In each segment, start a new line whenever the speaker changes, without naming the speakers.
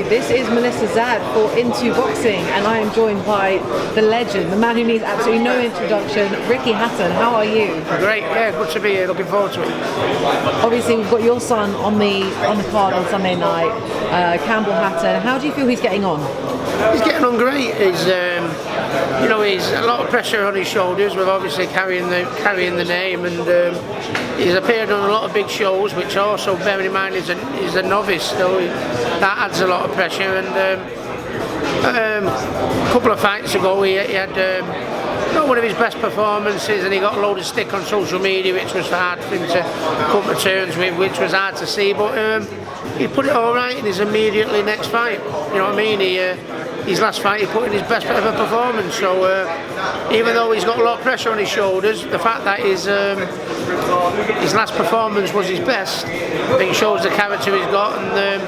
So this is Melissa Zad for Into Boxing, and I am joined by the legend, the man who needs absolutely no introduction, Ricky Hatton. How are you?
Great, yeah, good to be here. Looking forward to it.
Obviously, we've got your son on the card on Sunday night, Campbell Hatton. How do you feel he's getting on?
He's getting on great. He's a lot of pressure on his shoulders with obviously carrying the name, and he's appeared on a lot of big shows, which also, bearing in mind, he's a novice, so that adds a lot of pressure. And a couple of fights ago, he had not one of his best performances, and he got a load of stick on social media, which was hard for him to come to terms with, which was hard to see. But he put it all right in his immediately next fight. You know what I mean? His last fight, he put in his best ever performance. So even though he's got a lot of pressure on his shoulders, the fact that his last performance was his best, I think shows the character he's got. And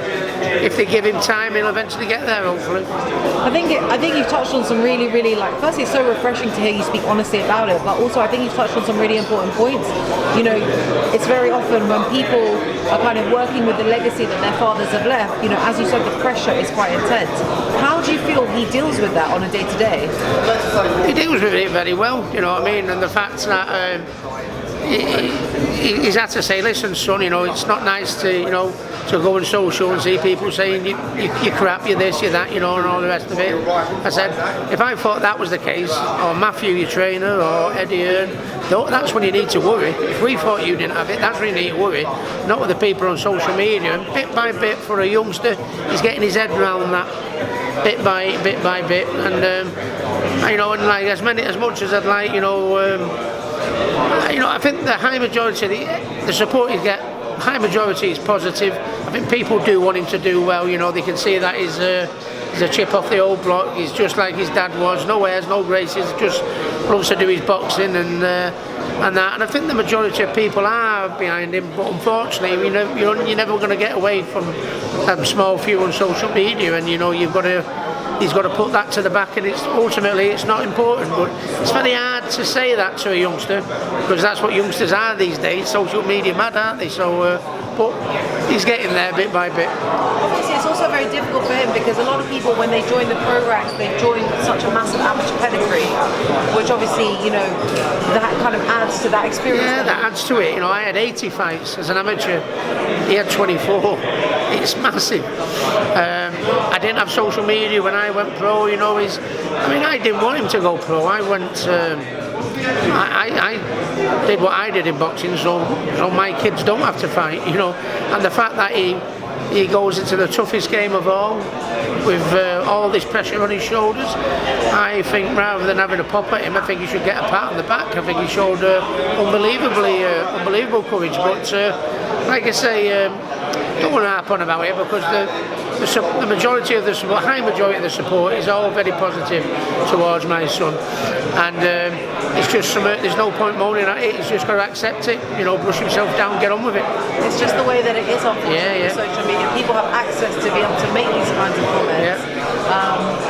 if they give him time, he'll eventually get there, hopefully.
I think you've touched on some really, firstly, it's so refreshing to hear you speak honestly about it, but also I think you've touched on some really important points. You know, it's very often when people are kind of working with the legacy that their fathers have left, you know, as you said, the pressure is quite intense. How do you feel he deals with that on a day-to-day?
He deals with it very well, you know what I mean, and the fact that he's had to say, listen son, you know, it's not nice to go on social and see people saying you're crap, you're this, you're that, you know, and all the rest of it. I said, if I thought that was the case, or Matthew, your trainer, or Eddie Earn, that's when you need to worry. If we thought you didn't have it, that's when you need to worry, not with the people on social media. And bit by bit, for a youngster, he's getting his head around that, bit by bit, and and like as much as I'd like, I think the high majority, the support you get, high majority is positive. I think people do want him to do well. You know, they can see that he's a chip off the old block. He's just like his dad was, no airs, no graces, just loves to do his boxing and that. And I think the majority of people are behind him. But unfortunately, you're never going to get away from that small few on social media, and he's got to put that to the back, and ultimately it's not important. But it's very hard to say that to a youngster, because that's what youngsters are these days, social media mad, aren't they? So but he's getting there bit by bit.
Obviously it's also very difficult for him, because a lot of people, when they join the pro ranks, they join such a massive amateur pedigree, which obviously, that kind of adds to that experience.
Yeah, that adds to it. I had 80 fights as an amateur, he had 24. It's massive. I didn't have social media when I went pro. I didn't want him to go pro. I went. I did what I did in boxing, so my kids don't have to fight. And the fact that he goes into the toughest game of all, with all this pressure on his shoulders, I think rather than having a pop at him, I think he should get a pat on the back. I think he showed unbelievable courage. But like I say, don't want to harp on about it, because the majority of the support, high majority of the support, is all very positive towards my son, and it's just there's no point moaning at it. He's just got to accept it, brush himself down, get on with it.
It's just the way that it is on social media. People have access to be able to make these kinds of comments,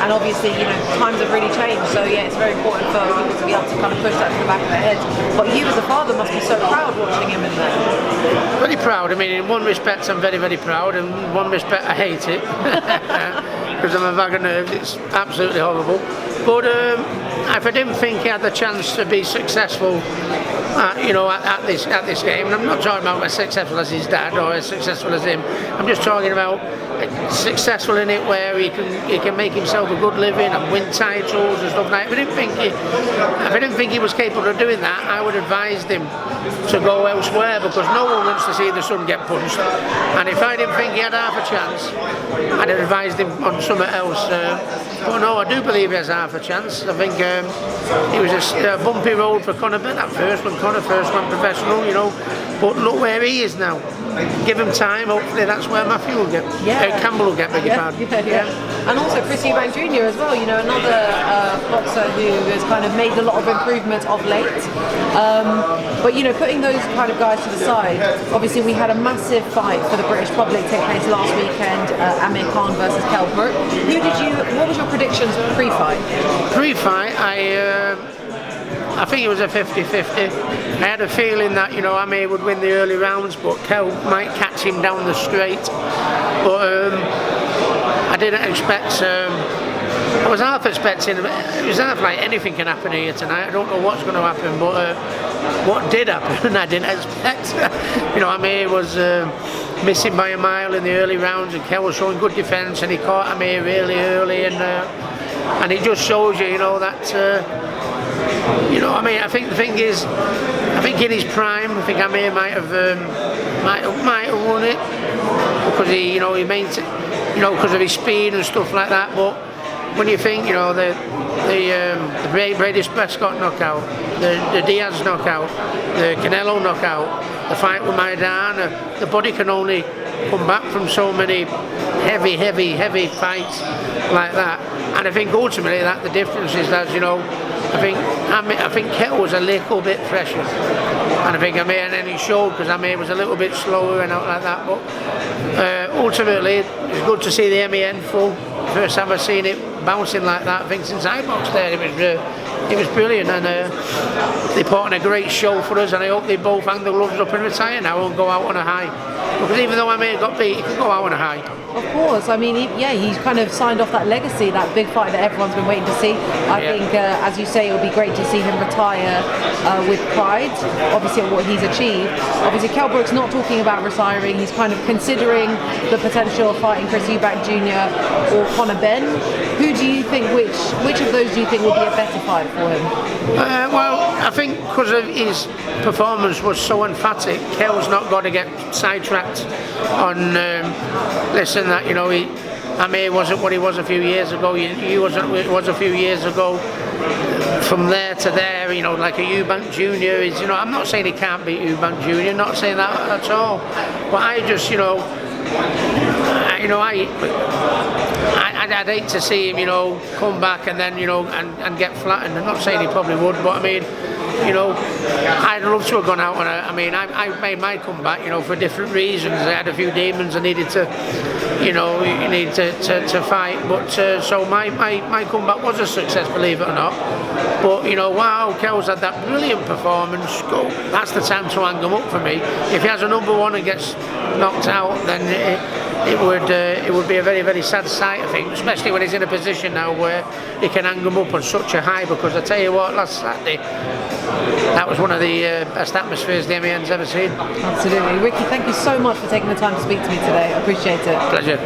and obviously, times have really changed. So it's very important for people to be able to kind of push that to the back of their head. But you, as a father, must be so proud watching him in there.
Very proud. I mean, in one respect, I'm very, very proud, and in one respect, I hate it, because I'm a bag of nerves. It's absolutely horrible. But if I didn't think he had the chance to be successful, at this game, and I'm not talking about as successful as his dad or as successful as him. I'm just talking about successful in it where he can make himself a good living and win titles and stuff like that. If I didn't think he was capable of doing that, I would advise him to go elsewhere, because no one wants to see the son get punched. And if I didn't think he had half a chance, I'd have advised him on something else. But no, I do believe he has half a chance. I think it was a bumpy road for Conor at first, when Conor first went professional, but look where he is now. Give him time, hopefully that's where Matthew will get. Campbell will get, beg your pardon.
And also Chris Eubank Jr. as well, another boxer who has kind of made a lot of improvements of late. But putting those kind of guys to the side, obviously we had a massive fight for the British public take place last weekend, Amir Khan versus Kell Brook. What was your predictions pre-fight?
Pre-fight, I think it was a 50-50. I had a feeling that Amir would win the early rounds, but Kell might catch him down the straight. But I didn't expect. I was half expecting. It was half like anything can happen here tonight. I don't know what's going to happen, but what did happen, I didn't expect. Amir was missing by a mile in the early rounds, and Kell was showing good defence, and he caught Amir really early, and it just shows you, that. I think the thing is, I think in his prime, I think Amir might have won it because he maintained, because of his speed and stuff like that. But when you think, the Brady Prescott knockout, the Diaz knockout, the Canelo knockout, the fight with Maidana, the body can only come back from so many heavy fights like that. And I think ultimately that the difference is that, I think Kell was a little bit fresher, and I think Amir, and then he showed because Amir was a little bit slower and out like that. But ultimately, it's good to see the MEN full. First time I've seen it bouncing like that. I think since I boxed there, it was brilliant, and they put on a great show for us. And I hope they both hang the gloves up and retire now and go out on a high. Because even though Amir got beat, he could go out on a high.
Of course, I mean, he's kind of signed off that legacy, that big fight that everyone's been waiting to see. I think, as you say, it would be great to see him retire with pride, obviously at what he's achieved. Obviously, Kell Brook's not talking about retiring, he's kind of considering the potential of fighting Chris Eubank Jr. or Conor Ben. Who do you think, which of those do you think would be a better fight for him?
Well, I think because of his performance was so emphatic, Kell's not got to get sidetracked on that Amir wasn't what he was a few years ago. He wasn't what he was a few years ago. From there to there, like a Eubank Jr. is, I'm not saying he can't beat Eubank Jr. Not saying that at all. But I just, I'd hate to see him, come back and then, and get flattened. I'm not saying he probably would, but I mean, I'd love to have gone out on I made my comeback, for different reasons. I had a few demons I needed to, to fight. But so my comeback was a success, believe it or not. But wow, Kell's had that brilliant performance. That's the time to hang him up for me. If he has a number one and gets knocked out, then it would be a very, very sad sight, I think, especially when he's in a position now where he can hang him up on such a high. Because I tell you what, last Saturday, that was one of the best atmospheres the MEN's ever seen.
Absolutely. Ricky, thank you so much for taking the time to speak to me today. I appreciate it.
Pleasure.